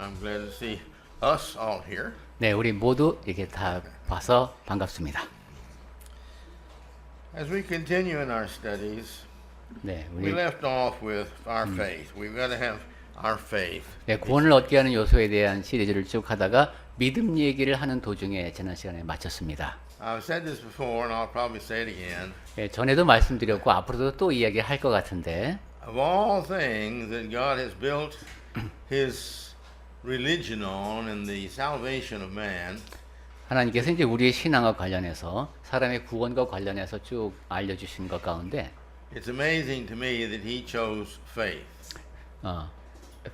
I'm glad to see us all here. 네, 우리 모두 이렇게 다 봐서 반갑습니다. As we continue in our studies, 네, we 우리 left off with our faith. We've got to have our faith. 네, 구원을 얻게 하는 요소에 대한 시리즈를 쭉 하다가 믿음 얘기를 하는 도중에 지난 시간에 마쳤습니다. I've said this before, and I'll probably say it again. 네, 전에도 말씀드렸고 앞으로도 또 이야기할 것 같은데 Of all things that God has built His religion on and the salvation of man, 하나님께서 이제 우리의 신앙과 관련해서 사람의 구원과 관련해서 쭉 알려주신 것 가운데 it's amazing to me that He chose faith.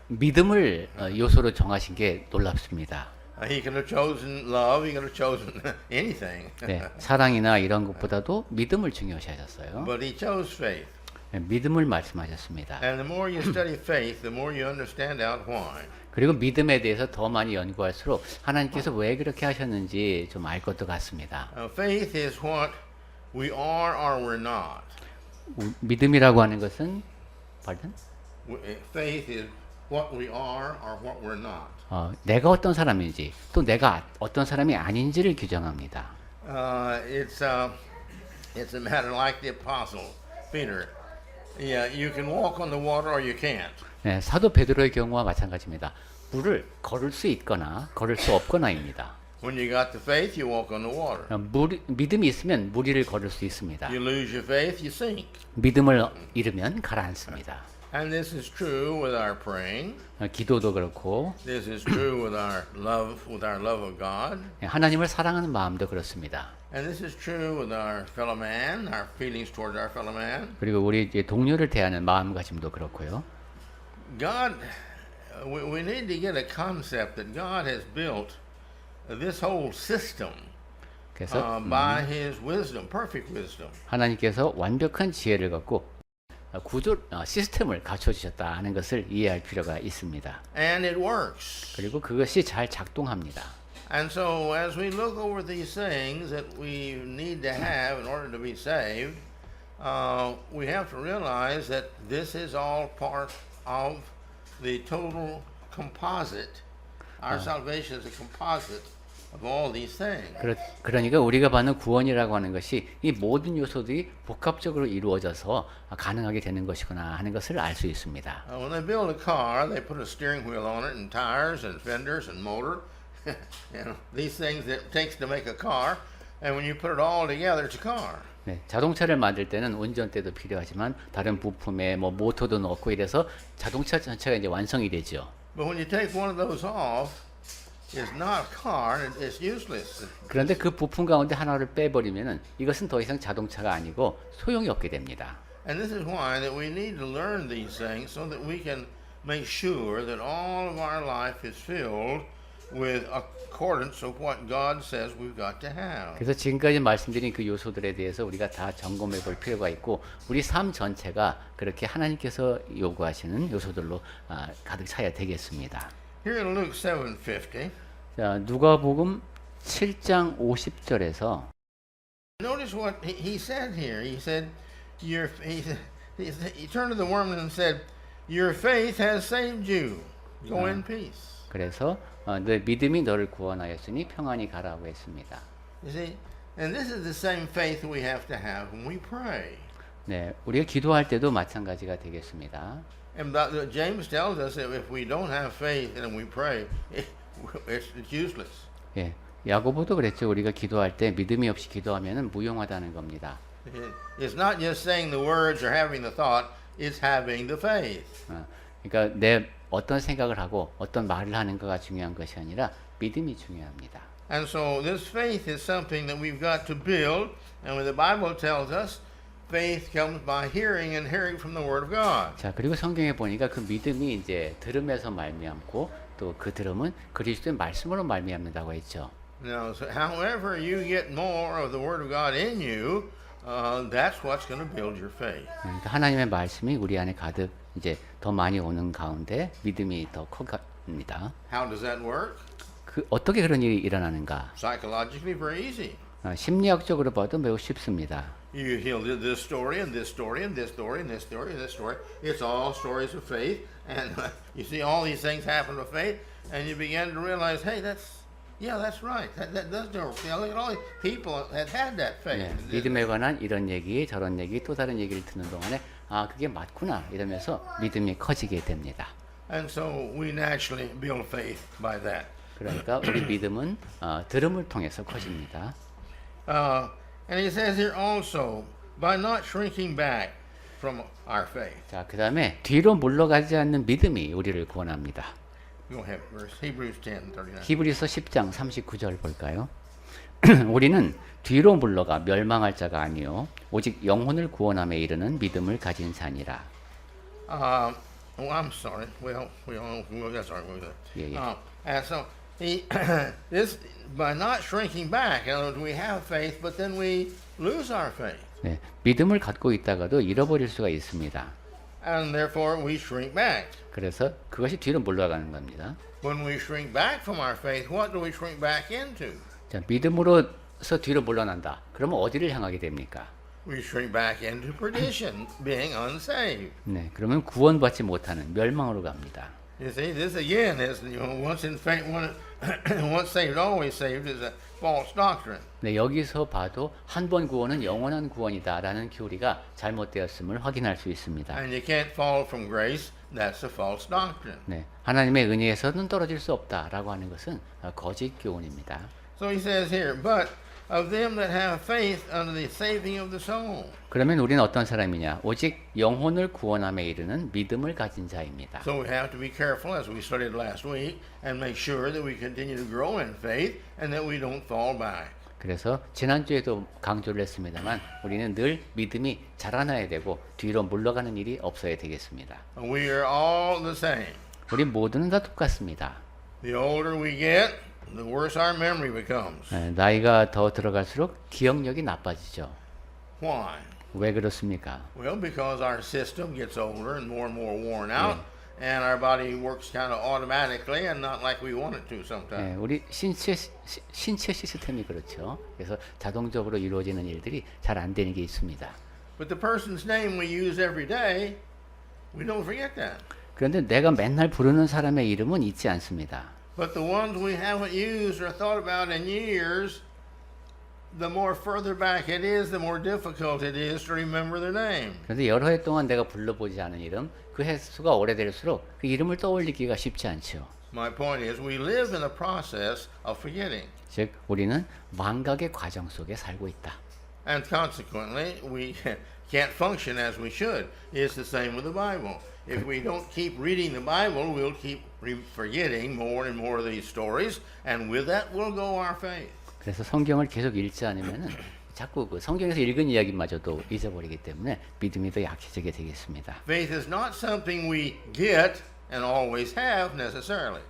믿음을 요소로 정하신 게 놀랍습니다. He could have chosen love. He could have chosen anything. 네, 사랑이나 이런 것보다도 믿음을 중요시하셨어요. But He chose faith. 네, 믿음을 말씀하셨습니다. And the more you study faith, the more you understand out why. 그리고 믿음에 대해서 더 많이 연구할수록 하나님께서 왜 그렇게 하셨는지 좀 알 것도 같습니다. Faith is what we are or we're not. 믿음이라고 하는 것은 pardon? Faith is what we are or what we're not. 내가 어떤 사람인지 또 내가 어떤 사람이 아닌지를 규정합니다. It's a matter like the apostle Peter. Yeah, you can walk on the water or you can't. 네, 사도 베드로의 경우와 마찬가지입니다. 물을 걸을 수 있거나 걸을 수 없거나입니다. When you got the faith, you walk on the water. 믿음이 있으면 물 위를 걸을 수 있습니다. You lose your faith, you sink. 믿음을 잃으면 가라앉습니다. And this is true with our praying. 기도도 그렇고 This is true with our love of God. 하나님을 사랑하는 마음도 그렇습니다. And this is true with our fellow man, our feelings towards our fellow man. 그리고 우리 이제 동료를 대하는 마음가짐도 그렇고요. God, we need to get a concept that God has built this whole system 그래서 by His wisdom, perfect wisdom. 하나님께서 완벽한 지혜를 갖고 시스템을 갖춰 주셨다 하는 것을 이해할 필요가 있습니다. And it works. 그리고 그것이 잘 작동합니다. And so as we look over these things that we need to have in order to be saved, we have to realize that this is all part of the total composite. Our salvation is a composite of all these things. 그러니까 우리가 받는 구원이라고 하는 것이 이 모든 요소들이 복합적으로 이루어져서 가능하게 되는 것이구나 하는 것을 알 수 있습니다. When they build a car, they put a steering wheel on it and tires and fenders and motor. You know, these things that it takes to make a car, and when you put it all together, it's a car. 네, 자동차를 만들 때는 운전대도 필요하지만 다른 부품에 뭐 모터도 넣고 이래서 자동차 전체가 이제 완성이 되죠. But when you take one of those off, it's not a car, and it's useless. 그런데 그 부품 가운데 하나를 빼버리면은 이것은 더 이상 자동차가 아니고 소용이 없게 됩니다. And this is why that we need to learn these things so that we can make sure that all of our life is filled with accordance of what God says we've got to have. 그래서 지금까지 말씀드린 그 요소들에 대해서 우리가 다 점검해 볼 필요가 있고 우리 삶 전체가 그렇게 하나님께서 요구하시는 요소들로 가득 차야 되겠습니다. Here in Luke 7:50, 자, 누가복음 7장 50절에서 notice what he said here. He said, he turned to the woman and said, "Your faith has saved you. Go in peace." 그래서 너 믿음이 너를 구원하였으니 평안히 가라고 했습니다. You see, and this is the same faith we have to have when we pray. 네, 우리가 기도할 때도 마찬가지가 되겠습니다. And James tells us that if we don't have faith and we pray, it's useless. 예, 야고보도 그랬죠. 우리가 기도할 때 믿음이 없이 기도하면은 무용하다는 겁니다. It's not just saying the words or having the thought; it's having the faith. 그러니까 내 어떤 생각을 하고 어떤 말을 하는 거가 중요한 것이 아니라 믿음이 중요합니다. And so this faith is something that we've got to build. And when the Bible tells us, faith comes by hearing and hearing from the Word of God. 자, 그리고 성경에 보니까 그 믿음이 이제 들음에서 말미암고 또 그 들음은 그리스도의 말씀으로 말미암는다고 했죠. Now, so however you get more of the Word of God in you, that's what's going to build your faith. 그러니까 하나님의 말씀이 우리 안에 가득 이제 더 많이 오는 가운데 믿음이 더 커갑니다. How does that work? 그 어떻게 그런 일이 일어나는가? Psychologically, very easy. 심리학적으로 봐도 매우 쉽습니다. You heal this story and this story and this story and this story and this story. It's all stories of faith, and you see all these things happen with faith. and you began to realize, hey, that's right. That does do it. Look at all these people that had that faith. 네, 믿음에 관한 이런 얘기, 저런 얘기, 또 다른 얘기를 듣는 동안에 아, 그게 맞구나 이러면서 믿음이 커지게 됩니다. And so we naturally build faith by that. 그러니까 우리 믿음은 들음을 통해서 커집니다. And he says here also, by not shrinking back from our faith. 자, 그다음에 뒤로 물러가지 않는 믿음이 우리를 구원합니다. Go ahead, verse Hebrews 10:39. 히브리서 10장 39절 볼까요? 우리는 뒤로 물러가 멸망할 자가 아니요 오직 영혼을 구원함에 이르는 믿음을 가진 자니라. I'm sorry. Well, that's all right. Yeah. And so this by not shrinking back. In other words, we have faith, but then we lose our faith, 네, 믿음을 갖고 있다가도 잃어버릴 수가 있습니다. and therefore we shrink back. 그래서 그것이 뒤로 물러가는 겁니다. When we shrink back from our faith, what do we shrink back into? 자, 믿음으로서 뒤로 물러난다. 그러면 어디를 향하게 됩니까? We shrink back into perdition, being unsaved. 네, 그러면 구원받지 못하는 멸망으로 갑니다. You see, this again is once in faith, once saved, always saved is a false doctrine. 네, 여기서 봐도 한 번 구원은 영원한 구원이다라는 교리가 잘못되었음을 확인할 수 있습니다. And you can't fall from grace. That's a false doctrine. 네, 하나님의 은혜에서는 떨어질 수 없다라고 하는 것은 거짓 교훈입니다. So he says here, but of them that have faith unto the saving of the soul. 그러면 우리는 어떤 사람이냐? 오직 영혼을 구원함에 이르는 믿음을 가진 자입니다. So we have to be careful as we studied last week and make sure that we continue to grow in faith and that we don't fall back. 그래서 지난주에도 강조를 했습니다만 우리는 늘 믿음이 자라나야 되고 뒤로 물러가는 일이 없어야 되겠습니다. We are all the same. 우리 모두는 다 똑같습니다. The older we get, the worse our memory becomes. 네, 나이가 더 들어갈수록 기억력이 나빠지죠. Why? 왜 그렇습니까? Well, because our system gets older and more worn out, and our body works kind of automatically and not like we want it to sometimes. 네, 우리 신체 시스템이 그렇죠. 그래서 자동적으로 이루어지는 일들이 잘 안 되는 게 있습니다. But the person's name we use every day, we don't forget that. 그런데 내가 맨날 부르는 사람의 이름은 잊지 않습니다. But the ones we haven't used or thought about in years, the more further back it is, the more difficult it is to remember their name. 그런데 여러 해 동안 내가 불러보지 않은 이름, 그 횟수가 오래될수록 그 이름을 떠올리기가 쉽지 않죠. My point is, we live in the process of forgetting. 즉, 우리는 망각의 과정 속에 살고 있다. And consequently, we can't function as we should. It's the same with the Bible. If we don't keep reading the Bible, we'll keep forgetting more and more of these stories, and with that will go our faith. 그래서 성경을 계속 읽지 않으면은 자꾸 그 성경에서 읽은 이야기마저도 잊어버리기 때문에 믿음이 더 약해지게 되겠습니다. Faith is not something we get and always have necessarily.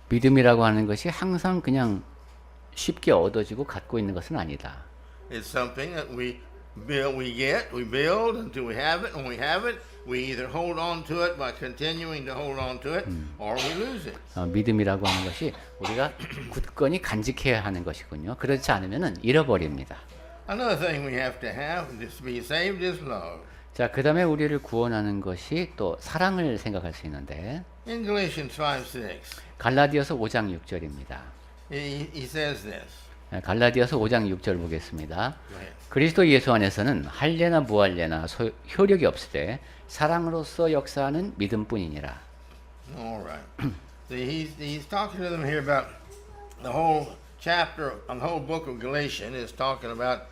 믿음이라고 하는 것이 항상 그냥 쉽게 얻어지고 갖고 있는 것은 아니다. It's something that we build until we have it. When we have it, we either hold on to it by continuing to hold on to it, or we lose it. 믿음이라고 하는 것이 우리가 굳건히 간직해야 하는 것이군요. 그렇지 않으면은 잃어버립니다. Another thing we have to be saved is love. 자, 그다음에 우리를 구원하는 것이 또 사랑을 생각할 수 있는데 In Galatians 5:6, 갈라디아서 5장 6절입니다. he says this. 갈라디아서 5장 6절 보겠습니다. Go ahead. 그리스도 예수 안에서는 할례나 무할례나 효력이 없으되 사랑으로서 역사하는 믿음뿐이니라. All right. See, he's talking to them here about the whole chapter, the whole book of Galatians is talking about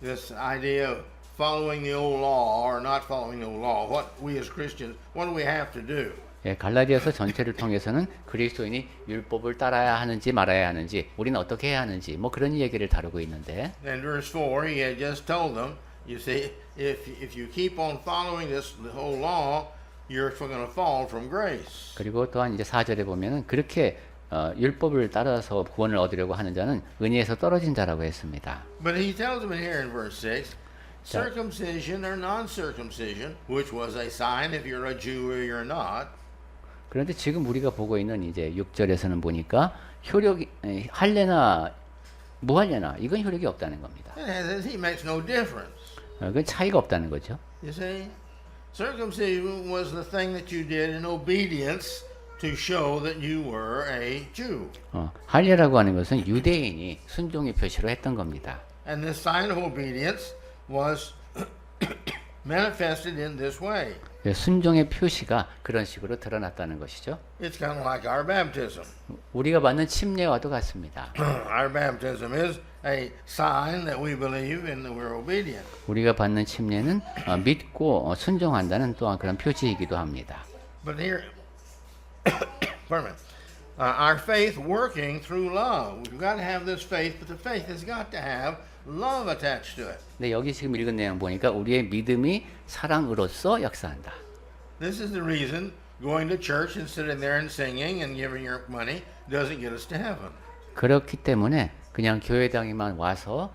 this idea of following the old law or not following the old law. What we as Christians, what do we have to do? 예, 갈라디아서 전체를 통해서는 그리스도인이 율법을 따라야 하는지 말아야 하는지, 우리는 어떻게 해야 하는지, 뭐 그런 얘기를 다루고 있는데. In verse 4, he had just told them, you see, if you keep on following the whole law, you're going to fall from grace. 그리고 또한 이제 4절에 보면은 그렇게 율법을 따라서 구원을 얻으려고 하는 자는 은혜에서 떨어진 자라고 했습니다. But he tells them here in verse 6, circumcision or non-circumcision, which was a sign if you're a Jew or you're not. 그런데 지금 우리가 보고 있는 이제 6절에서는 보니까 효력이 할례나 무할례나 이건 효력이 없다는 겁니다. He makes no difference. 그건 차이가 없다는 거죠. You see, circumcision was the thing that you did in obedience to show that you were a Jew. 할례라고 하는 것은 유대인이 순종의 표시로 했던 겁니다. And this sign of obedience was manifested in this way. 순종의 표시가 그런 식으로 드러났다는 것이죠. It's kind of like our baptism. 우리가 받는 침례와도 같습니다. Our baptism is a sign that we believe and that we're obedient. 우리가 받는 침례는 믿고 순종한다는 또한 그런 표지이기도 합니다. But here, pardon me, our faith working through love. We've got to have this faith, but the faith has got to have love attached to it. 근데 여기 지금 읽은 내용 보니까 우리의 믿음이 사랑으로서 역사한다. This is the reason going to church and sitting there and singing and giving your money doesn't get us to heaven. 그렇기 때문에 그냥 교회당에만 와서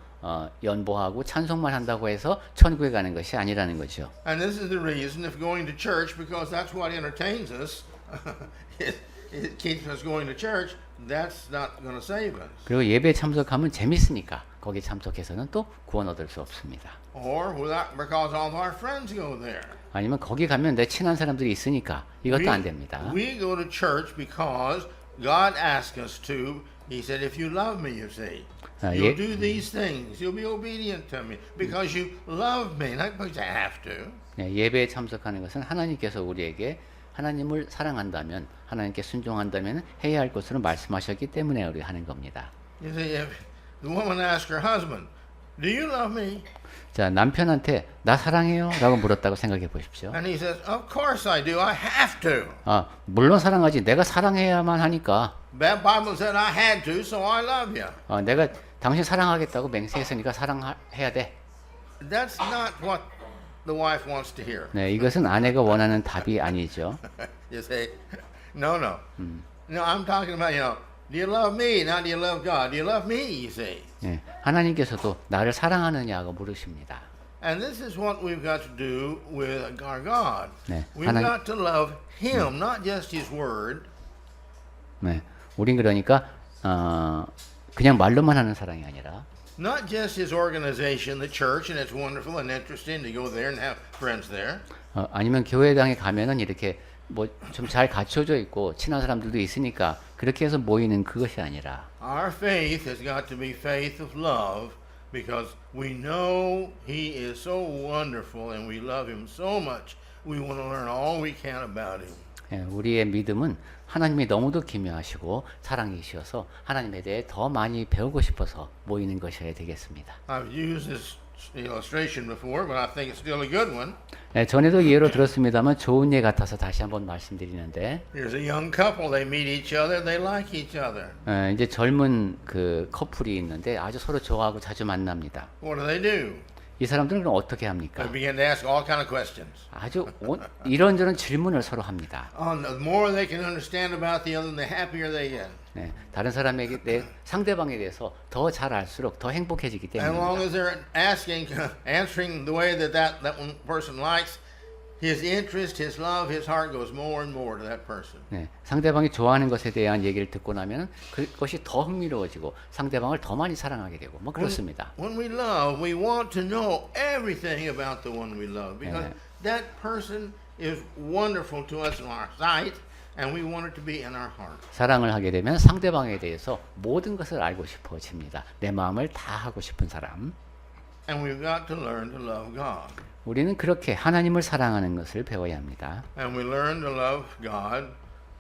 연보하고 찬송만 한다고 해서 천국에 가는 것이 아니라는 거죠. And this is the reason if going to church, because that's what entertains us, it keeps us going to church, that's not going to save us. 그리고 예배 참석하면 재밌으니까 거기 참석해서는 또 구원 얻을 수 없습니다. Or without, because all of our friends go there. 아니면 거기 가면 내 친한 사람들이 있으니까 이것도 안 됩니다. We go to church because God asked us to. He said, if you love me, you see, you'll do these things. You'll be obedient to me because you love me, not because you have to. 예배에 참석하는 것은 하나님께서 우리에게 하나님을 사랑한다면 하나님께 순종한다면 해야 할 것으로 말씀하셨기 때문에 우리 하는 겁니다. You see, if the woman asked her husband, do you love me? 자, 남편한테 나 사랑해요? 라고 물었다고 생각해 보십시오. And he says, of course I do. I have to. 물론 사랑하지. 내가 사랑해야만 하니까. That Bible said I had to, so I love you. 내가 당신 사랑하겠다고 맹세했으니까 사랑해야 돼. That's not what the wife wants to hear. 네, 이것은 아내가 원하는 답이 아니죠. You say, no. No, I'm talking about, do you love me? Now do you love God? Do you love me, you see? 네, 하나님께서도 나를 사랑하느냐고 물으십니다. And this is what we've got to do with our God. 네, We've got to love Him, not just His Word. 네, 우린 그러니까 그냥 말로만 하는 사랑이 아니라 Not just His organization, the church, and it's wonderful and interesting to go there and have friends there. 아니면 교회당에 가면은 이렇게 뭐 좀 잘 갖춰져 있고 친한 사람들도 있으니까 그렇게 해서 모이는 그것이 아니라 Our faith has got to be faith of love because we know He is so wonderful and we love Him so much. We want to learn all we can about Him. 우리의 믿음은 하나님이 너무도 기묘하시고 사랑이시어서 하나님에 대해 더 많이 배우고 싶어서 모이는 것이어야 되겠습니다. I've used this illustration before, but I think it's still a good one. 전에도 예로 들었습니다만 좋은 예 같아서 다시 한번 말씀드리는데 Here's a young couple. They meet each other. They like each other. 이제 젊은 그 커플이 있는데 아주 서로 좋아하고 자주 만납니다. What do? 이 사람들은 그럼 어떻게 합니까? They begin to ask all kind of questions. 아주 이런저런 질문을 서로 합니다. The more they can understand about the other, the happier they get. 네, 다른 사람에게 상대방에 대해서 더 잘 알수록 더 행복해지기 As long 때문입니다. as they're answering the way that one person likes, his interest, his love, his heart goes more and more to that person. 네, 상대방이 좋아하는 것에 대한 얘기를 듣고 나면 그것이 더 흥미로워지고 상대방을 더 많이 사랑하게 되고 뭐 그렇습니다. When we love, we want to know everything about the one we love because that person is wonderful to us in our sight. And we want it to be in our heart. 사랑을 하게 되면 상대방에 대해서 모든 것을 알고 싶어집니다. 내 마음을 다 하고 싶은 사람. And we've got to learn to love God. 우리는 그렇게 하나님을 사랑하는 것을 배워야 합니다. And we learn to love God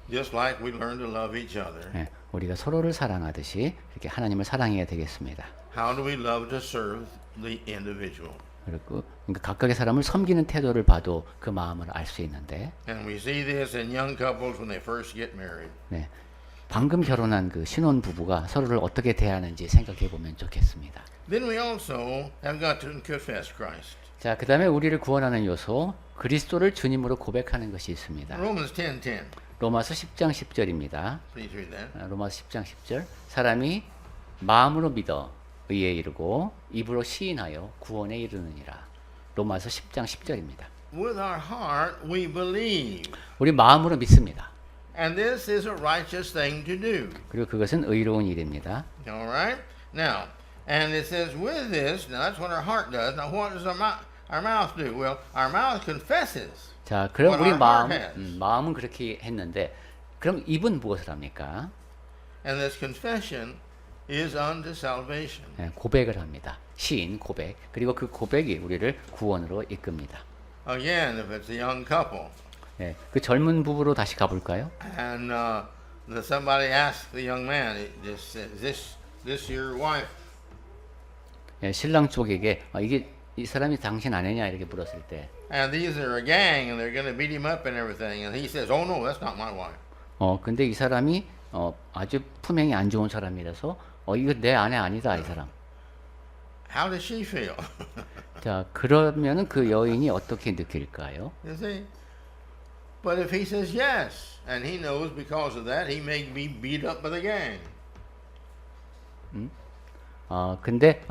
just like we learn to love each other. 네, 우리가 서로를 사랑하듯이 이렇게 하나님을 사랑해야 되겠습니다. How do we love to serve the individual? 그리고 그러니까 각각의 사람을 섬기는 태도를 봐도 그 마음을 알 수 있는데, And we see this in young couples when they first get married. 네, 방금 결혼한 그 신혼 부부가 서로를 어떻게 대하는지 생각해 보면 좋겠습니다. Then we also have got to confess Christ. 자, 그 다음에 우리를 구원하는 요소, 그리스도를 주님으로 고백하는 것이 있습니다. Romans 10:10. 로마서 10장 10절입니다. Please read that. 로마서 10장 10절. 사람이 마음으로 믿어 의에 이르고 입으로 시인하여 구원에 이르느니라. 로마서 10장 10절입니다. With our heart we believe. 우리 마음으로 믿습니다. And this is a righteous thing to do. 그리고 그것은 의로운 일입니다. All right? Now, and it says with this, now that's what our heart does. Now what does our mouth do? Well, our mouth confesses. 자, 그럼 What 우리 our heart has. 마음은 그렇게 했는데 그럼 입은 무엇을 합니까? And this confession is unto salvation. 예, 고백을 합니다. 시인 고백. 그리고 그 고백이 우리를 구원으로 이끕니다. Again, if it's a young couple, 예, 그 젊은 부부로 다시 가볼까요? and somebody asks the young man, is this your wife? 예, 신랑 쪽에게 이게 이 사람이 당신 아내냐 이렇게 물었을 때, And these are a gang, and they're going to beat him up and everything. And he says, "Oh no, that's not my wife." 근데 이 사람이 아주 품행이 안 좋은 사람이라서 이거 내 아내 아니다 이 사람. How does she feel? 자, 그러면은 그 여인이 어떻게 느낄까요? You see? But if he says yes, and he knows because of that, he may be beat up by the gang. 근데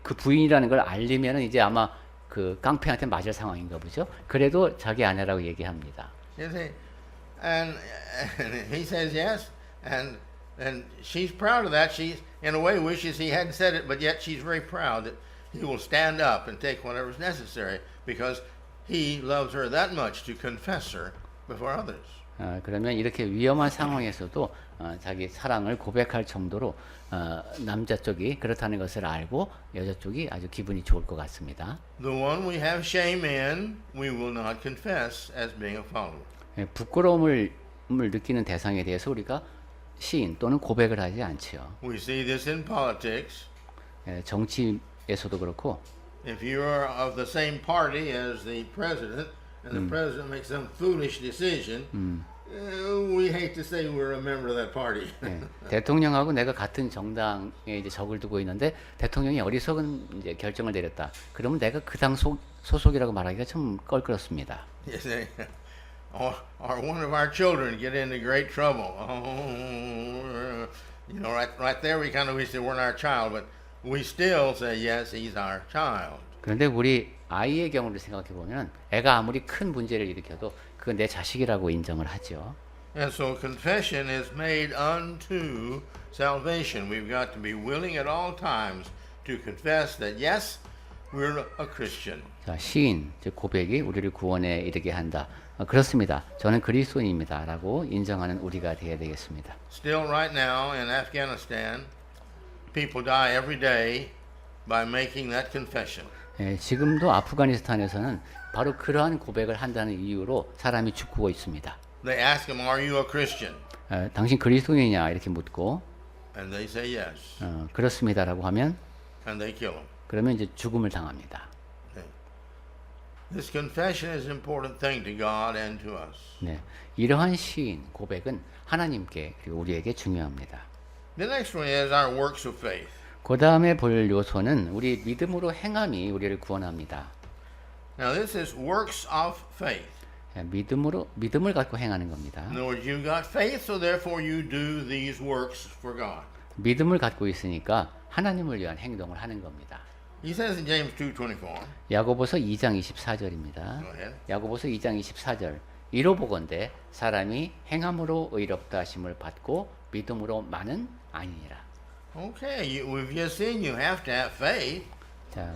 그 부인이라는 걸 알리면은 이제 아마 그 깡패한테 맞을 상황인가 보죠. 그래도 자기 아내라고 얘기합니다. You see? And he says yes, and she's proud of that. She, in a way, wishes he hadn't said it, but yet she's very proud that he will stand up and take whatever's necessary because he loves her that much to confess her before others. 그러면 이렇게 위험한 상황에서도 자기 사랑을 고백할 정도로 남자 쪽이 그렇다는 것을 알고 여자 쪽이 아주 기분이 좋을 것 같습니다. The one we have shame in, we will not confess as being a follower. 부끄러움을 느끼는 대상에 대해서 우리가 시인 또는 고백을 하지 않지요. We see this in politics. 정치에서도 그렇고 If you are of the same party as the president, and the president makes some foolish decision, we hate to say we're a member of that party. 대통령하고 내가 같은 정당에 이제 적을 두고 있는데 대통령이 어리석은 이제 결정을 내렸다. 그러면 내가 그 당 소속이라고 말하기가 참 껄끄럽습니다. You see, or one of our children get into great trouble. You know, right there we kind of wish they weren't our child, but we still say yes, he's our child. 그런데 우리 아이의 경우를 생각해 보면 애가 아무리 큰 문제를 일으켜도 그건 내 자식이라고 인정을 하죠. And so confession is made unto salvation. We've got to be willing at all times to confess that yes, we're a Christian. 자, 시인, 즉 고백이 우리를 구원에 이르게 한다. 그렇습니다. 저는 그리스도인입니다라고 인정하는 우리가 되어야 되겠습니다. Still right now in Afghanistan, people die every day by making that confession. 지금도 아프가니스탄에서는 바로 그러한 고백을 한다는 이유로 사람이 죽고 있습니다. They ask him, "Are you a Christian?" 당신 그리스도인이냐 이렇게 묻고 And they say yes. 그렇습니다라고 하면 And they kill him. 그러면 이제 죽음을 당합니다. This confession is an important thing to God and to us. 네, 이러한 시인 고백은 하나님께 그리고 우리에게 중요합니다. The next one is our works of faith. 그 다음에 볼 요소는 우리 믿음으로 행함이 우리를 구원합니다. Now this is works of faith. 믿음을 갖고 행하는 겁니다. In other words, you got faith, so therefore you do these works for God. 믿음을 갖고 있으니까 하나님을 위한 행동을 하는 겁니다. He says in James 2:24. 야고보서 2장 24절입니다. Go ahead. 야고보서 2장 24절. 이로 보건대 사람이 행함으로 의롭다 하심을 받고 믿음으로 많은 아니니라. Okay, we've just seen you have to have faith. 자,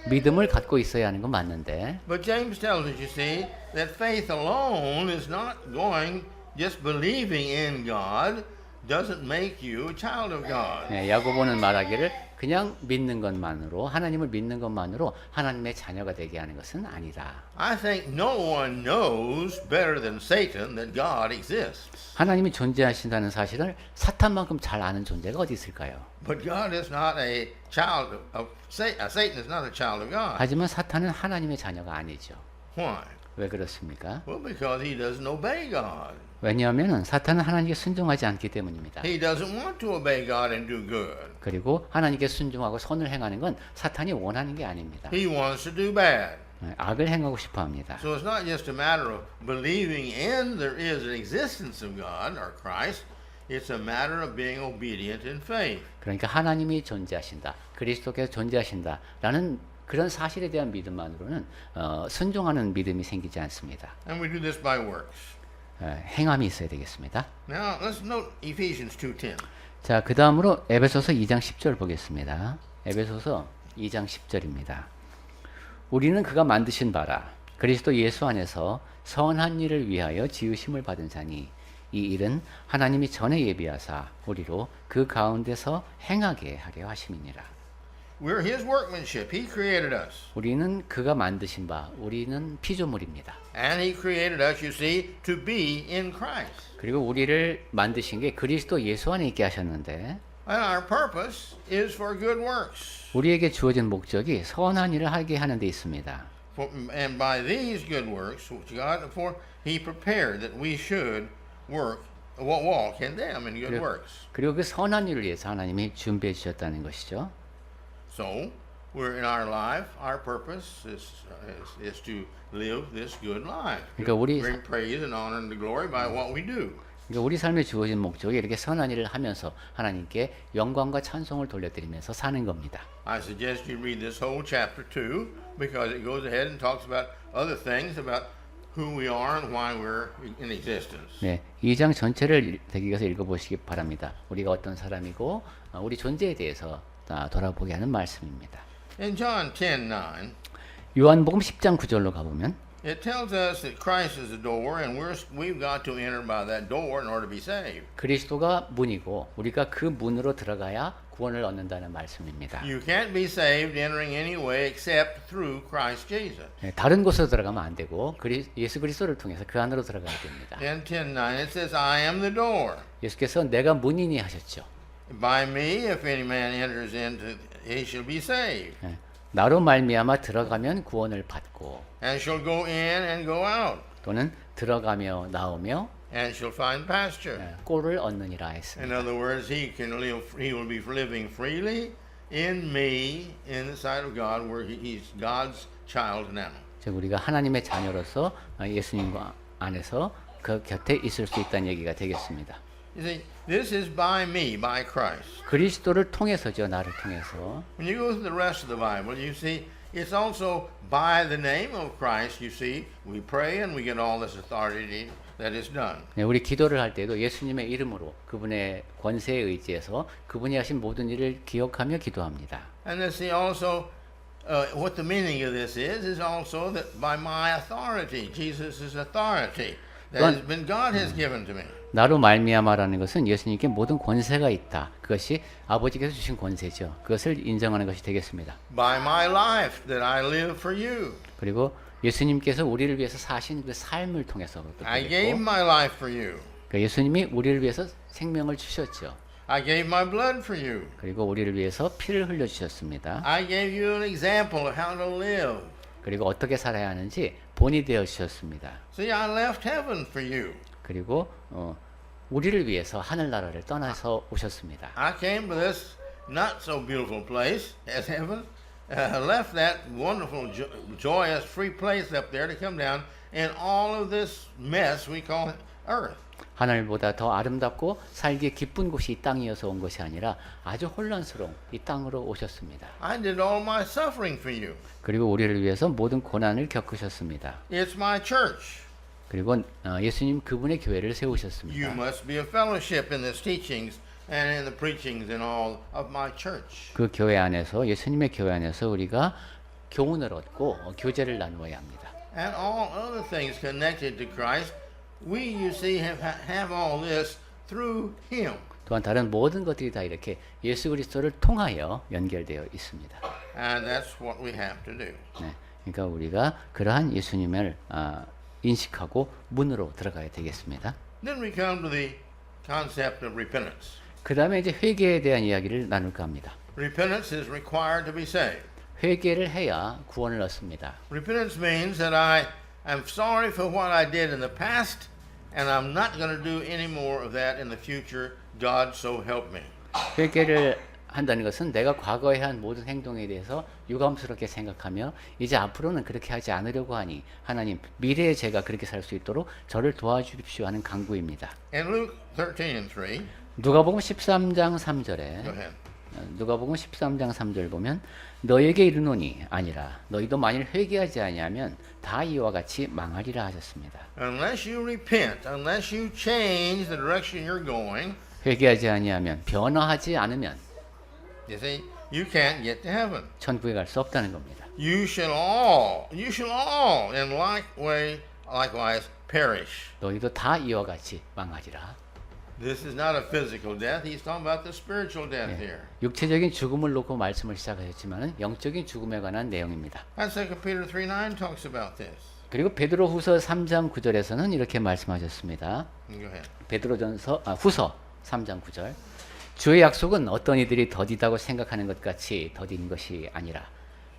믿음을 갖고 있어야 하는 건 맞는데 But James tells us, you see, that faith alone is not going, just believing in God doesn't make you a child of God. 야고보는 말하기를 그냥 믿는 것만으로 하나님을 믿는 것만으로 하나님의 자녀가 되게 하는 것은 아니다. I think no one knows better than Satan that God exists. 하나님이 존재하신다는 사실을 사탄만큼 잘 아는 존재가 어디 있을까요? But God is not a child of Satan. Satan is not a child of God. 하지만 사탄은 하나님의 자녀가 아니죠. Why? 왜 그렇습니까? Well, because he doesn't obey God. 왜냐하면 사탄은 하나님께 순종하지 않기 때문입니다. He doesn't want to obey God and do good. 그리고 하나님께 순종하고 선을 행하는 건 사탄이 원하는 게 아닙니다. He wants to do bad. 악을 행하고 싶어 합니다. So it's not just a matter of believing in there is an existence of God or Christ. It's a matter of being obedient in faith. 그러니까 하나님이 존재하신다, 그리스도께서 존재하신다라는 그런 사실에 대한 믿음만으로는 순종하는 믿음이 생기지 않습니다. And we do this by works. 행함이 있어야 되겠습니다. Now let's note Ephesians 2:10. 자, 그 다음으로 에베소서 2장 10절 보겠습니다. 에베소서 2장 10절입니다. 우리는 그가 만드신 바라 그리스도 예수 안에서 선한 일을 위하여 지으심을 받은 자니 이 일은 하나님이 전에 예비하사 우리로 그 가운데서 행하게 하려 하심이니라. We're His workmanship. He created us. 우리는 그가 만드신 바, 우리는 피조물입니다. And He created us, you see, to be in Christ. 그리고 우리를 만드신 게 그리스도 예수 안에 있게 하셨는데 And our purpose is for good works. 우리에게 주어진 목적이 선한 일을 하게 하는 데 있습니다. And by these good works, which God, for He prepared that we should walk in them in good works. 그리고 그 선한 일을 위해서 하나님이 준비해 주셨다는 것이죠. So, we're in our life. Our purpose is to live this good life. 그러니까 우리 Bring praise and honor and glory by what we do. 그러니까 우리 삶에 주어진 목적이 이렇게 선한 일을 하면서 하나님께 영광과 찬송을 돌려드리면서 사는 겁니다. I suggest you read this whole chapter 2 because it goes ahead and talks about other things about who we are and why we're in existence. 네, 2장 전체를 대기해서 읽어보시기 바랍니다. 우리가 어떤 사람이고 우리 존재에 대해서 돌아보게 하는 말씀입니다. In John 10:9, 요한복음 10장 9절로 가보면 it tells us that Christ is the door and we've got to enter by that door in order to be saved. 그리스도가 문이고 우리가 그 문으로 들어가야 구원을 얻는다는 말씀입니다. You can't be saved entering any way except through Christ Jesus. 네, 다른 곳으로 들어가면 안 되고 예수 그리스도를 통해서 그 안으로 들어가야 됩니다. In 10:9 it says, I am the door. 예수께서 내가 문이니 하셨죠. By me, if any man enters into, he shall be saved, 네, 나로 말미암아 들어가면 구원을 받고 and shall go in and go out, 또는 들어가며 나오며 and shall find pasture. 꼴을 얻느니라 In 했습니다. other words, he will be living freely in me, in the sight of God, where he's God's child now. 즉 우리가 하나님의 자녀로서 예수님과 안에서 그 곁에 있을 수 있다는 얘기가 되겠습니다. You see, this is by me, by Christ. 그리스도를 통해서죠, 나를 통해서. When you go through the rest of the Bible, you see it's also by the name of Christ. You see, we pray and we get all this authority that is done. 네, 우리 기도를 할 때도 예수님의 이름으로 그분의 권세에 의지해서 그분이 하신 모든 일을 기억하며 기도합니다. And then see also what the meaning of this is also that by my authority, Jesus' authority that has been God has given to me. 나로 말미암아라는 것은 예수님께 모든 권세가 있다. 그것이 아버지께서 주신 권세죠. 그것을 인정하는 것이 되겠습니다. By my life that I live for you. 그리고 예수님께서 우리를 위해서 사신 그 삶을 통해서 I gave my life for you. 그러니까 예수님이 우리를 위해서 생명을 주셨죠. I gave my blood for you. 그리고 우리를 위해서 피를 흘려 주셨습니다. I gave you an example of how to live. 그리고 어떻게 살아야 하는지 본이 되어 주셨습니다. See, I left heaven for you. 그리고 우리를 위해서 하늘나라를 떠나서 오셨습니다. I came to this not so beautiful place as heaven, left that wonderful, joyous, free place up there to come down in all of this mess we call earth. 하늘보다 더 아름답고 살기에 기쁜 곳이 이 땅이어서 온 것이 아니라 아주 혼란스러운 이 땅으로 오셨습니다. I did all my suffering for you. 그리고 우리를 위해서 모든 고난을 겪으셨습니다. It's my church. 그리고 예수님 그분의 교회를 You 세우셨습니다. must be a fellowship in these teachings and in the preachings and all of my church. 그 교회 안에서 예수님의 교회 안에서 우리가 교훈을 얻고 교제를 나누어야 합니다. And all other things connected to Christ, we, you see, have all this through Him. 또한 다른 모든 것들이 다 이렇게 예수 그리스도를 통하여 연결되어 있습니다. And that's what we have to do. 네, 그러니까 우리가 그러한 예수님을 인식하고 문으로 들어가야 되겠습니다. Then we come to the concept of repentance. 그 다음에 이제 회개에 대한 이야기를 나눌까 합니다. Repentance is required to be saved. 회개를 해야 구원을 얻습니다. Repentance means that I am sorry for what I did in the past, and I'm not going to do any more of that in the future. God so help me. 회개를 한다는 것은 내가 과거에 한 모든 행동에 대해서 유감스럽게 생각하며 이제 앞으로는 그렇게 하지 않으려고 하니 하나님 미래에 제가 그렇게 살 수 있도록 저를 도와주십시오 하는 간구입니다. In Luke 13:3, 누가복음 13장 3절에 go ahead. 누가복음 13장 3절 보면 너에게 이르노니 아니라 너희도 만일 회개하지 아니하면 다 이와 같이 망하리라 하셨습니다. Unless you repent, unless you change the direction you're going, 회개하지 아니하면 변화하지 않으면 you see, you can't get to heaven. 천국에 갈 수 없다는 겁니다. You shall all in likewise perish. 너희도 다 이와 같이 망하리라. This is not a physical death. He's talking about the spiritual death here. 육체적인 죽음을 놓고 말씀을 시작하셨지만 영적인 죽음에 관한 내용입니다. And 2 Peter 3:9 talks about this. 그리고 베드로후서 3장 9절에서는 이렇게 말씀하셨습니다. Go ahead. 후서 3장 9절. 주의 약속은 어떤 이들이 더디다고 생각하는 것 같이 더딘 것이 아니라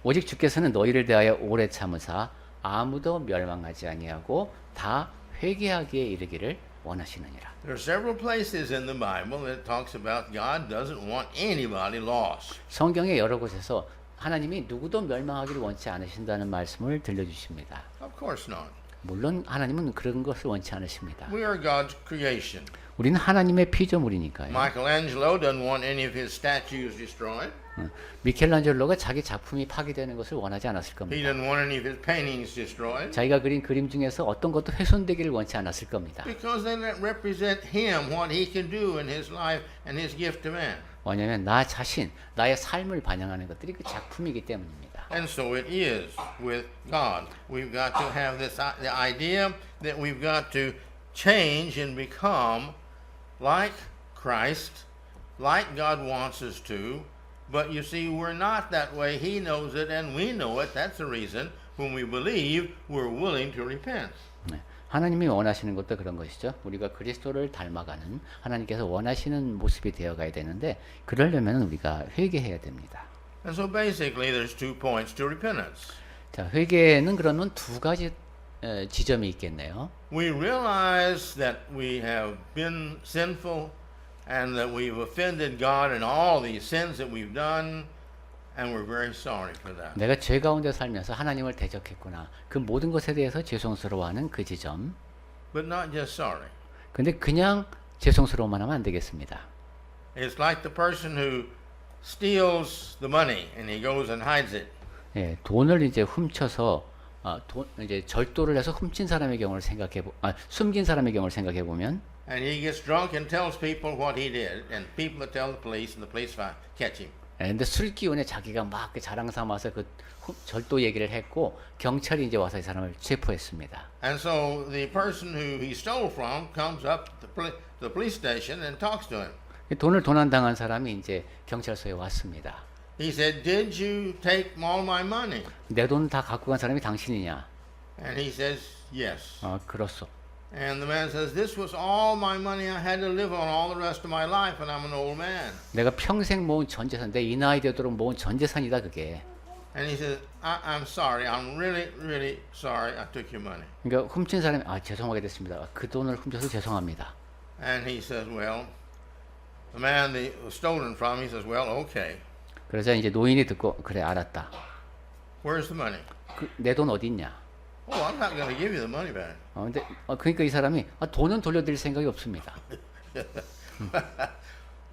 오직 주께서는 너희를 대하여 오래 참으사 아무도 멸망하지 아니하고 다 회개하기에 이르기를 원하시느니라. There are several places in the Bible that talks about God doesn't want anybody lost. 성경의 여러 곳에서 하나님이 누구도 멸망하기를 원치 않으신다는 말씀을 들려주십니다. Of course not. 물론 하나님은 그런 것을 원치 않으십니다. We are God's creation. 우리는 하나님의 피조물이니까요. Michelangelo doesn't want any of his statues destroyed. 미켈란젤로가 자기 작품이 파괴되는 것을 원하지 않았을 He 겁니다. doesn't want any of his paintings destroyed 자기가 그린 그림 중에서 어떤 것도 훼손되기를 원치 않았을 겁니다. because they represent him, what he can do in his life and his gift to man. 왜냐하면 나 자신, 나의 삶을 반영하는 것들이 그 작품이기 때문입니다. And so it is with God. We've got to have the idea that we've got to change and become like Christ, like God wants us to. But you see, we're not that way. He knows it and we know it. That's the reason when we believe we're willing to repent. 네. 하나님이 원하시는 것도 그런 것이죠. 우리가 그리스도를 닮아가는 하나님께서 원하시는 모습이 되어가야 되는데 그러려면 우리가 회개해야 됩니다. And so basically there's 2 points to repentance. 자, 회개는 그러면 두 가지 지점이 있겠네요. We realize that we have been sinful and that we've offended God in all these sins that we've done, and we're very sorry for that. 내가 죄 가운데 살면서 하나님을 대적했구나. 그 모든 것에 대해서 죄송스러워하는 그 지점. But not just sorry. 근데 그냥 죄송스러워만 하면 안 되겠습니다. It's like the person who steals the money and he goes and hides it. 예, 돈을 이제 훔쳐서 이제 절도를 해서 훔친 사람의 경우를 숨긴 사람의 경우를 생각해 보면 And he gets drunk and tells people what he did, and people that tell the police, and the police catch him. 근데 술 기운에 자기가 막 그 자랑 삼아서 그 절도 얘기를 했고 경찰이 이제 와서 이 사람을 체포했습니다. And so the person who he stole from comes up to the police station and talks to him. 돈을 도난당한 사람이 이제 경찰서에 왔습니다. He said, "Did you take all my money?" 내 돈 다 갖고 간 사람이 당신이냐? And he says, "Yes." 그렇소. And the man says, "This was all my money I had to live on all the rest of my life, and I'm an old man." 내가 평생 모은 전 재산, 내 이 나이 되도록 모은 전 재산이다 그게. And he says, I'm sorry. I'm really, really sorry I took your money." 그러니까 훔친 사람이 죄송하게 됐습니다. 그 돈을 훔쳐서 죄송합니다. And he says, "Well," the man that was stolen from, he says, "Well, okay. 그래서 이제 노인이 듣고 그래 알았다. Where's the money?" 내 돈 어디 있냐? "Oh, I'm not going to give you the money back." 근데 그러니까 이 사람이 돈은 돌려드릴 생각이 없습니다.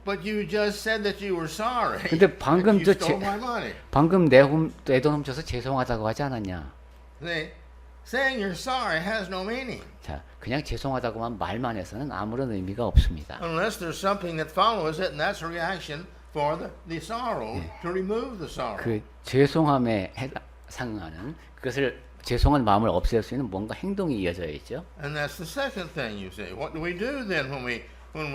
But you just said that you were sorry. 근데 방금 You stole my money. 방금 내 돈 훔쳐서 죄송하다고 하지 않았냐? See, saying you're sorry has no meaning 자, 그냥 죄송하다고만 말만 해서는 아무런 의미가 없습니다. unless there's something that follows it, and that's a reaction for the sorrow to remove the sorrow. 그 죄송함에 상응하는 그것을 죄송한 마음을 없앨 수 있는 뭔가 행동이 이어져야 있죠. And that's the second thing you say. What do we do then when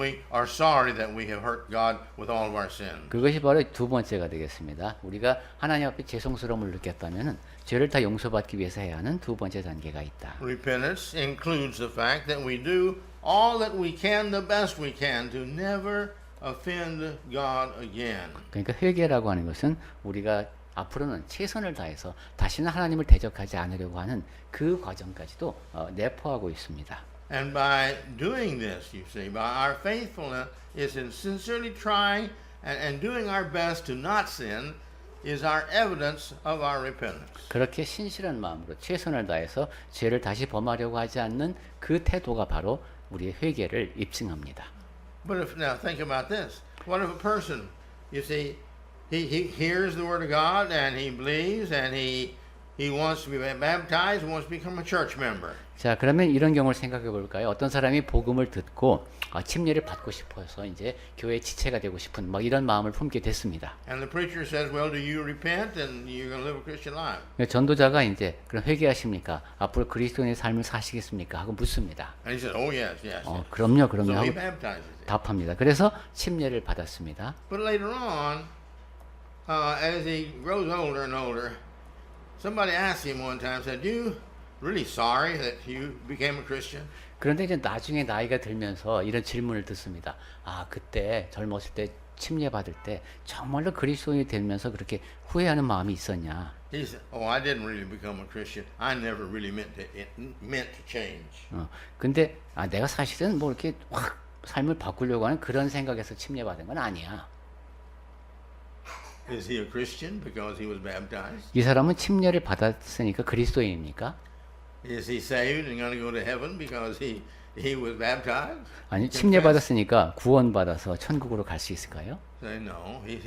we are sorry that we have hurt God with all of our sins? 그것이 바로 두 번째가 되겠습니다. 우리가 하나님 앞에 죄송스러움을 느꼈다면은 죄를 다 용서받기 위해서 해야 하는 두 번째 단계가 있다. Repentance includes the fact that we do all that we can, the best we can, to never offend God again. 그러니까 회개라고 하는 것은 우리가 앞으로는 최선을 다해서 다시는 하나님을 대적하지 않으려고 하는 그 과정까지도 내포하고 있습니다. And by doing this, you see, by our faithfulness is in sincerely trying and doing our best to not sin is our evidence of our repentance. 그렇게 신실한 마음으로 최선을 다해서 죄를 다시 범하려고 하지 않는 그 태도가 바로 우리의 회개를 입증합니다. But if now think about this. What if a person, you see, he hears the word of God and he believes and he he wants to be baptized, he wants to become a church member. 자, 그러면 이런 경우를 생각해 볼까요? 어떤 사람이 복음을 듣고 침례를 받고 싶어서 이제 교회 지체가 되고 싶은 막 이런 마음을 품게 됐습니다. And the preacher says, well, do you repent and you're going to live a Christian life? 전도자가 이제 그럼 회개하십니까? 앞으로 그리스도인의 삶을 사시겠습니까? 하고 묻습니다. And he said, oh, yes, yes. yes. 그럼요, 그럼요. So he 하고 baptizes him. 답합니다. 그래서 침례를 받았습니다. But later on, as he grows older and older, somebody asked him one time, said, you really sorry that you became a Christian? 그런데 이제 나중에 나이가 들면서 이런 질문을 듣습니다. 그때 젊었을 때 침례 받을 때 정말로 그리스도인이 되면서 그렇게 후회하는 마음이 있었냐? He said, oh, I didn't really become a Christian. I never really meant to change. 근데 내가 사실은 뭐 이렇게 확 삶을 바꾸려고 하는 그런 생각에서 침례 받은 건 아니야. Is he a Christian because he was baptized? 이 사람은 침례를 받았으니까 그리스도인입니까? Is he saved and going to go to heaven because he was baptized? 아니, 침례 받았으니까 구원 받아서 천국으로 갈 수 있을까요? Say no. His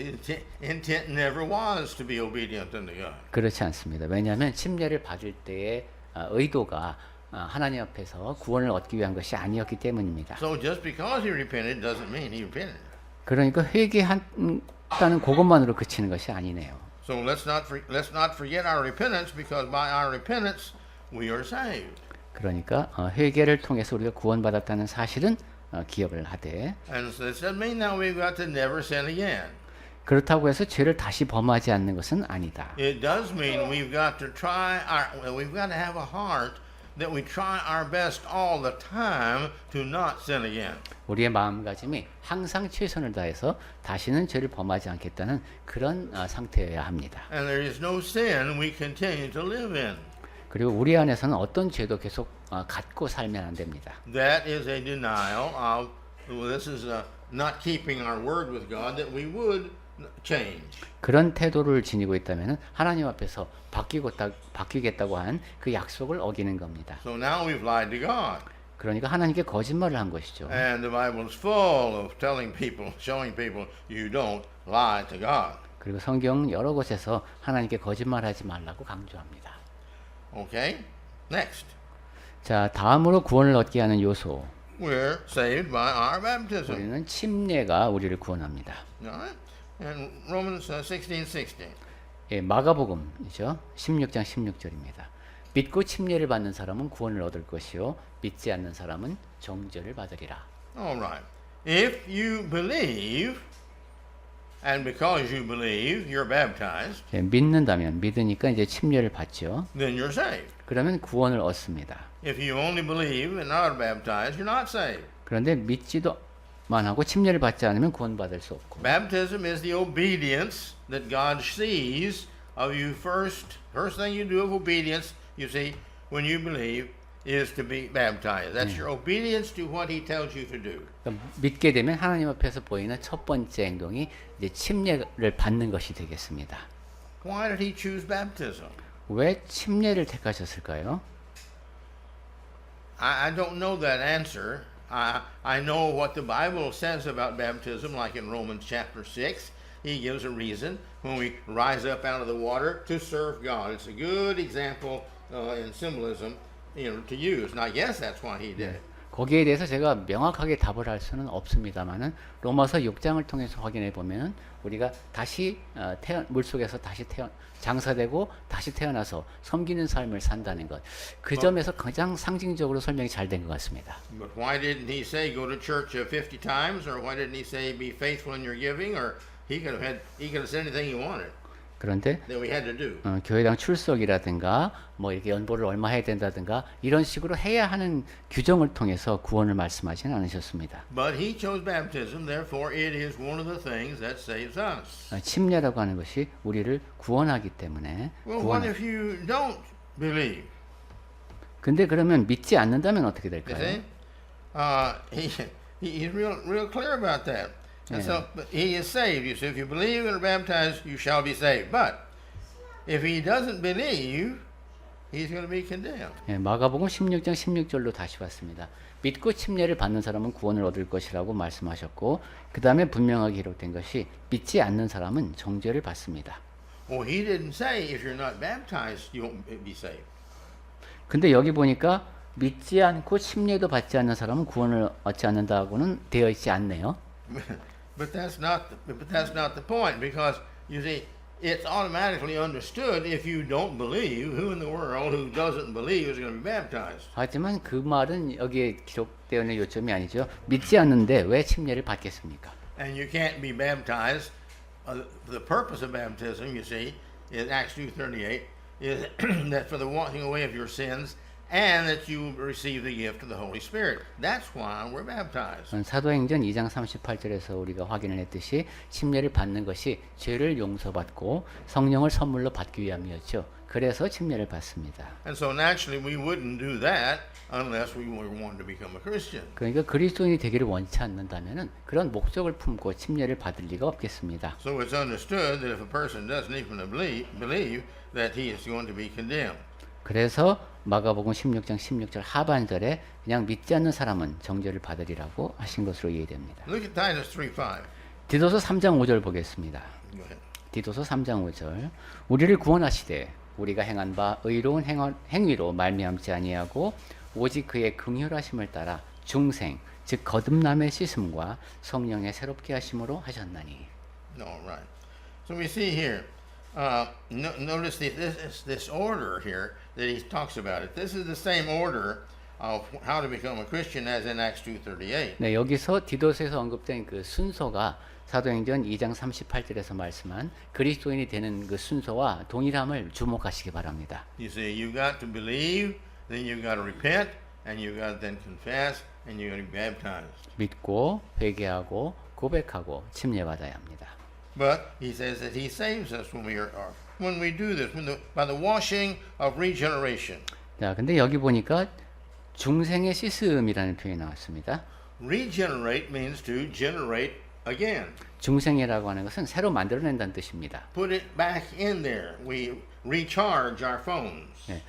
intent never was to be obedient unto God. 그렇지 않습니다. 왜냐하면 침례를 받을 때의 의도가 하나님 앞에서 구원을 얻기 위한 것이 아니었기 때문입니다. So just because he repented doesn't mean he repented. 그러니까 회개한다는 그것만으로 그치는 것이 아니네요. So let's not forget our repentance because by our repentance we are saved. 그러니까 회개를 통해서 우리가 구원받았다는 사실은 기억을 하되, And so it doesn't mean that we've got to never sin again. 그렇다고 해서 죄를 다시 범하지 않는 것은 아니다. It does mean we've got to we've got to have a heart that we try our best all the time to not sin again. 우리의 마음가짐이 항상 최선을 다해서 다시는 죄를 범하지 않겠다는 그런 상태여야 합니다. And there is no sin we continue to live in. 그리고 우리 안에서는 어떤 죄도 계속 갖고 살면 안 됩니다. That is a denial of, this is not keeping our word with God, that we would change. 그런 태도를 지니고 있다면 하나님 앞에서 바뀌겠다고 한 그 약속을 어기는 겁니다. So now we've lied to God. 그러니까 하나님께 거짓말을 한 것이죠. And the Bible is full of telling people, showing people, you don't lie to God. 그리고 성경 여러 곳에서 하나님께 거짓말하지 말라고 강조합니다. Okay? Next. 자, 다음으로 구원을 얻게 하는 요소. We're saved by our baptism. 우리는 침례가 우리를 구원합니다. Alright? And Romans 16:16. 예, 마가복음이죠. 16장 16절입니다. 믿고 침례를 받는 사람은 구원을 얻을 것이요 믿지 않는 사람은 정죄를 받으리라. Alright. If you believe, and because you believe, you're baptized, 예, 믿으니까 이제 침례를 받죠. then you're saved. 그러면 구원을 얻습니다. If you only believe and not baptized, you're not saved. 그런데 믿지도만 하고 침례를 받지 않으면 구원받을 수 없고. Baptism is the obedience that God sees of you first. First thing you do of obedience, you see, when you believe, is to be baptized. That's your obedience to what He tells you to do. 그러니까 믿게 되면 하나님 앞에서 보이는 첫 번째 행동이 이제 침례를 받는 것이 되겠습니다. Why did He choose baptism? 왜 침례를 택하셨을까요? I don't know that answer. I know what the Bible says about baptism, like in Romans chapter 6. He gives a reason when we rise up out of the water to serve God. It's a good example in symbolism, to use. And I guess that's why he did it. 거기에 대해서 제가 명확하게 답을 할 수는 없습니다만은 로마서 6장을 통해서 확인해 보면 우리가 다시 물속에서 다시 장사되고 다시 태어나서 섬기는 삶을 산다는 것. 그 점에서 가장 상징적으로 설명이 잘 된 것 같습니다. But why didn't he say go to church 50 times, or why didn't he say be faithful in your giving, or he could have said anything he wanted 그런데 that we had to do. 교회당 출석이라든가 뭐 이렇게 연보를 얼마 해야 된다든가 이런 식으로 해야 하는 규정을 통해서 구원을 말씀하지는 않으셨습니다. But he chose baptism, therefore it is one of the things that saves us. 침례라고 하는 것이 우리를 구원하기 때문에. Well, what if you don't believe? 근데 그러면 믿지 않는다면 어떻게 You 될까요? see, he's real clear about that. And so, but he is saved. You see, if you believe and are baptized, you shall be saved. But if he doesn't believe, he's going to be condemned. 예, 마가복음 16장 16절로 다시 왔습니다. 믿고 침례를 받는 사람은 구원을 얻을 것이라고 말씀하셨고 그 다음에 분명하게 기록된 것이 믿지 않는 사람은 정죄를 받습니다. Well, he didn't say if you're not baptized, you won't be saved. 근데 여기 보니까 믿지 않고 침례도 받지 않는 사람은 구원을 얻지 않는다고는 되어 있지 않네요. But that's not the point, because you see, it's automatically understood if you don't believe, who in the world who doesn't believe is going to be baptized? 하지만 그 말은 여기에 기록되어 있는 요점이 아니죠. 믿지 않는데 왜 침례를 받겠습니까? And you can't be baptized. The purpose of baptism, you see, in Acts 2:38, is that for the washing away of your sins, and that you receive the gift of the Holy Spirit. That's why we're baptized. 사도행전 2장 38절에서 우리가 확인을 했듯이 침례를 받는 것이 죄를 용서받고 성령을 선물로 받기 위함이었죠. 그래서 침례를 받습니다. And so naturally we wouldn't do that unless we were wanting to become a Christian. 그러니까 그리스도인이 되기를 원치 않는다면은 그런 목적을 품고 침례를 받을 리가 없겠습니다. So it's understood that if a person doesn't even believe that he is going to be condemned. 그래서 마가복음 16장 16절 하반절에 그냥 믿지 않는 사람은 정죄를 받으리라고 하신 것으로 이해됩니다. Look at Titus 3:5. 디도서 3장 5절 보겠습니다. Go ahead. 디도서 3장 5절 우리를 구원하시되 우리가 행한 바 의로운 행위로 말미암지 아니하고 오직 그의 긍휼하심을 따라 중생 즉 거듭남의 씻음과 성령의 새롭게 하심으로 하셨나니. All right. So we see here. Notice this order here that he talks about it. This is the same order of how to become a Christian as in Acts 2:38. 네, 여기서 디도서에서 언급된 그 순서가 사도행전 2장 38절에서 말씀한 그리스도인이 되는 그 순서와 동일함을 주목하시기 바랍니다. You see, you got to believe, then you got to repent, and you got to then confess, and you got to be baptized. 믿고 회개하고 고백하고 침례받아야 합니다. But he says that he saves us when we do this, by the washing of regeneration. 자, 근데 여기 보니까 중생의 씻음이라는 표현이 나왔습니다. Regenerate means to generate again. 중생이라고 하는 것은 새로 만들어낸다는 뜻입니다. Put it back in there. We recharge our phones. 네,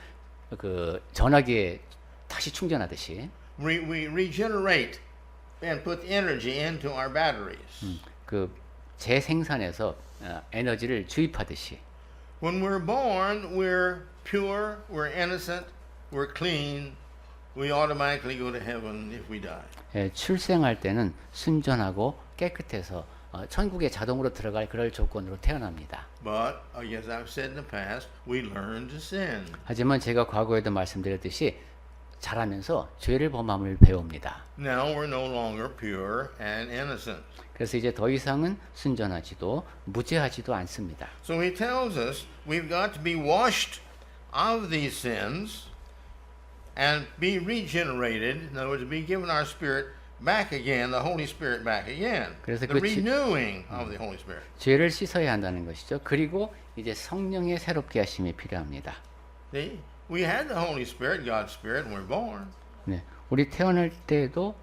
그 전화기에 다시 충전하듯이 We regenerate and put energy into our batteries. 그 재생산해서 에너지를 주입하듯이 When we're born, we're pure, we're innocent, we're clean. We automatically go to heaven if we die. 예, 출생할 때는 순전하고 깨끗해서 천국에 자동으로 들어갈 그럴 조건으로 태어납니다. But as I've said in the past, we learn to sin. 하지만 제가 과거에도 말씀드렸듯이 자라면서 죄를 범함을 배웁니다. Now we're no longer pure and innocent. 그래서 이제 더 이상은 순전하지도 무죄하지도 않습니다. So he tells us we've got to be washed of these sins and be regenerated. In other words, be given our spirit back again, the Holy Spirit back again. 그래서 The 그 renewing of the Holy Spirit. 죄를 씻어야 한다는 것이죠. 그리고 이제 성령의 새롭게 하심이 필요합니다. See? We had the Holy Spirit, God's Spirit, when we're born. 네, 우리 태어날 때도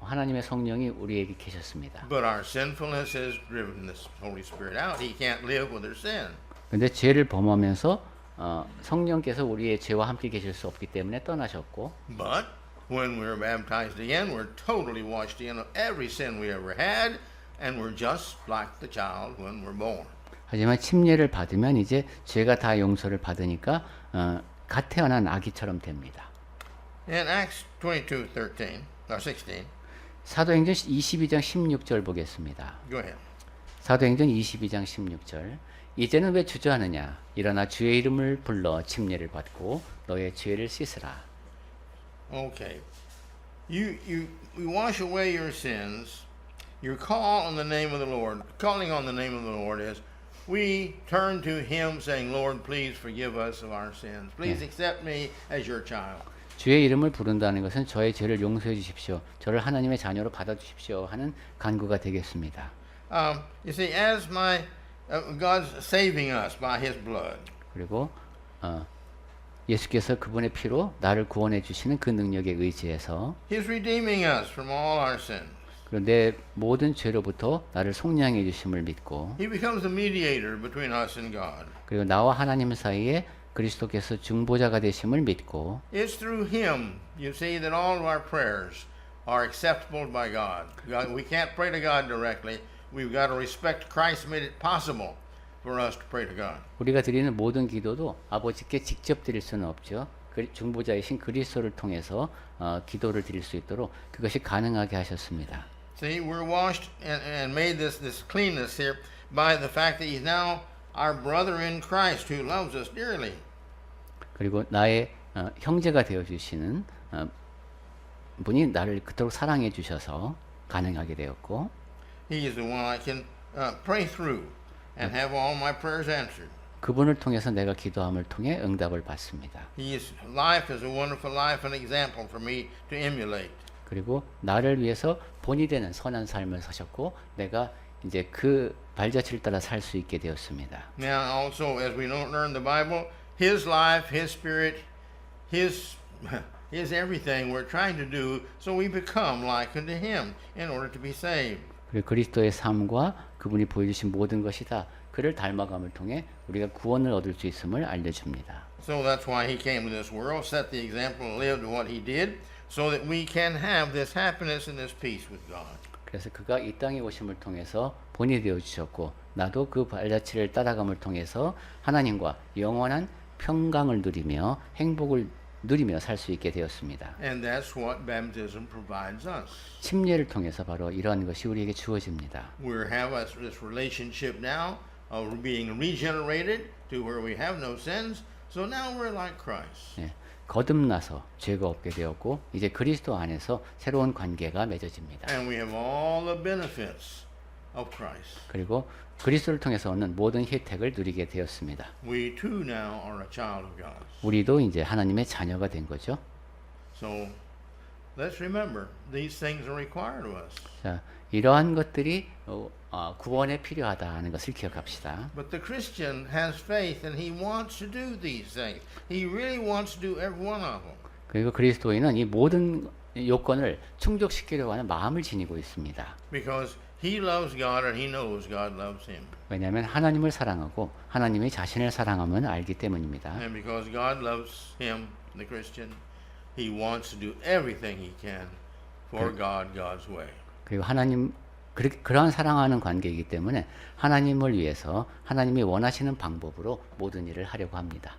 하나님의 성령이 우리에게 계셨습니다. But our sinfulness has driven this Holy Spirit out. He can't live with our sin. 근데 죄를 범하면서 성령께서 우리의 죄와 함께 계실 수 없기 때문에 떠나셨고 But when we're baptized again, we're totally washed in of every sin we ever had, and we're just like the child when we're born. 하지만 침례를 받으면 이제 죄가 다 용서를 받으니까 갓 태어난 아기처럼 됩니다. In Acts 22:13 or 16, 사도행전 22장 16절 보겠습니다. go ahead. 사도행전 22장 16절 이제는 왜 주저하느냐 일어나 주의 이름을 불러 침례를 받고 너의 죄를 씻으라. Okay. We wash away your sins. You call on the name of the Lord. Calling on the name of the Lord is we turn to Him saying, Lord, please forgive us of our sins. Please accept me as your child. 주의 이름을 부른다는 것은 저의 죄를 용서해 주십시오. 저를 하나님의 자녀로 받아 주십시오 하는 간구가 되겠습니다. You see, as God's saving us by His blood. 그리고 예수께서 그분의 피로 나를 구원해 주시는 그 능력에 의지해서 He's redeeming us from all our sins. 그런데 모든 죄로부터 나를 속량해 주심을 믿고 He becomes the mediator between us and God. 그리고 나와 하나님 사이에 그리스도께서 중보자가 되심을 믿고 It's through Him, you see, that all of our prayers are acceptable by God. We can't pray to God directly. We've got to respect Christ made it possible for us to pray to God. 우리가 드리는 모든 기도도 아버지께 직접 드릴 수는 없죠. 중보자이신 그리스도를 통해서 기도를 드릴 수 있도록 그것이 가능하게 하셨습니다. See, we're washed and made this cleanness here by the fact that He's now our brother in Christ who loves us dearly. 그리고 나의 형제가 되어 주시는 분이 나를 그토록 사랑해 주셔서 가능하게 되었고, He is the one I can pray through and have all my prayers answered. 그분을 통해서 내가 기도함을 통해 응답을 받습니다. His life is a wonderful life and example for me to emulate. 그리고 나를 위해서 본이 되는 선한 삶을 사셨고 내가 이제 그 발자취를 따라 살 수 있게 되었습니다. Now also as we learn the Bible, His life, His spirit, His everything we're trying to do so we become like unto Him in order to be saved. 그리고 그리스도의 삶과 그분이 보여주신 모든 것이 다 그를 닮아감을 통해 우리가 구원을 얻을 수 있음을 알려줍니다. So that's why He came to this world, set the example and lived what He did so that we can have this happiness and this peace with God. 그래서 그가 이 땅에 오심을 통해서 본이 되어 주셨고 나도 그 발자취를 따라감을 통해서 하나님과 영원한 평강을 누리며 행복을 누리며 살 수 있게 되었습니다. And that's what baptism provides us. 침례를 통해서 바로 이러한 것이 우리에게 주어집니다. We have this relationship now of being regenerated to where we have no sins. So now we're like Christ. 예, 거듭나서 죄가 없게 되었고 이제 그리스도 안에서 새로운 관계가 맺어집니다. And we have all the benefits of Christ. 그리고 그리스도를 통해서 얻는 모든 혜택을 누리게 되었습니다. We too now are a child of God. 우리도 이제 하나님의 자녀가 된 거죠. So let's remember these things are required of us. 자, 이러한 것들이 구원에 필요하다는 것을 기억합시다. But the Christian has faith and he wants to do these things. He really wants to do every one of them. 그리고 그리스도인은 이 모든 요건을 충족시키려고 하는 마음을 지니고 있습니다. Because he loves God and he knows God loves him. 왜냐하면 하나님을 사랑하고 하나님이 자신을 사랑함을 알기 때문입니다. And because God loves him, the Christian, he wants to do everything he can for God, God's way. 그리고 하나님 그러한 사랑하는 관계이기 때문에 하나님을 위해서 하나님이 원하시는 방법으로 모든 일을 하려고 합니다.